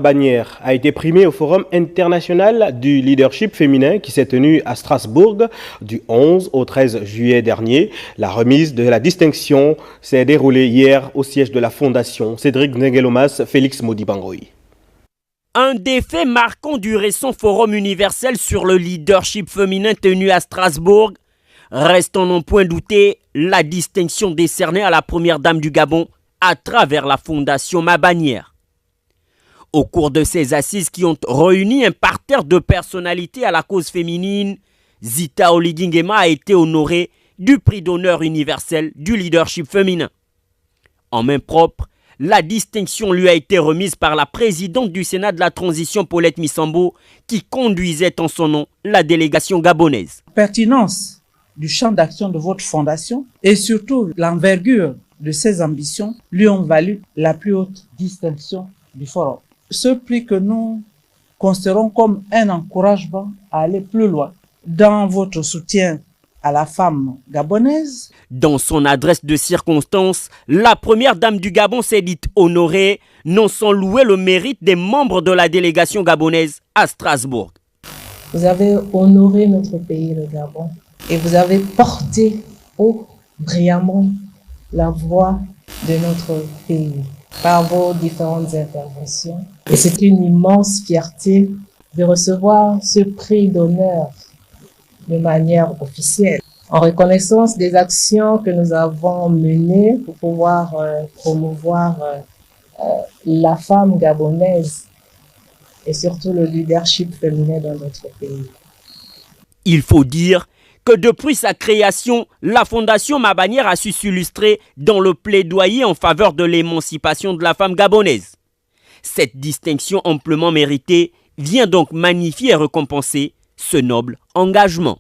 Bannière a été primée au Forum international du leadership féminin qui s'est tenu à Strasbourg du 11 au 13 juillet dernier. La remise de la distinction s'est déroulée hier au siège de la Fondation Cédric Nzengelomas Félix Modibangoy. Un des faits marquants du récent Forum universel sur le leadership féminin tenu à Strasbourg reste en point douter la distinction décernée à la première dame du Gabon à travers la Fondation Ma Bannière. Au cours de ces assises qui ont réuni un parterre de personnalités à la cause féminine, Zita Oligingema a été honorée du prix d'honneur universel du leadership féminin. En main propre, la distinction lui a été remise par la présidente du Sénat de la transition Paulette Missambo qui conduisait en son nom la délégation gabonaise. Pertinence du champ d'action de votre fondation et surtout l'envergure de ses ambitions lui ont valu la plus haute distinction du forum. Ce prix que nous considérons comme un encouragement à aller plus loin dans votre soutien à la femme gabonaise. Dans son adresse de circonstance, la première dame du Gabon s'est dite honorée, non sans louer le mérite des membres de la délégation gabonaise à Strasbourg. Vous avez honoré notre pays, le Gabon, et vous avez porté haut, brillamment, la voix de notre pays par vos différentes interventions. Et c'est une immense fierté de recevoir ce prix d'honneur de manière officielle, en reconnaissance des actions que nous avons menées pour pouvoir promouvoir la femme gabonaise et surtout le leadership féminin dans notre pays. Il faut dire que depuis sa création, la Fondation Ma Bannière a su s'illustrer dans le plaidoyer en faveur de l'émancipation de la femme gabonaise. Cette distinction amplement méritée vient donc magnifier et récompenser ce noble engagement.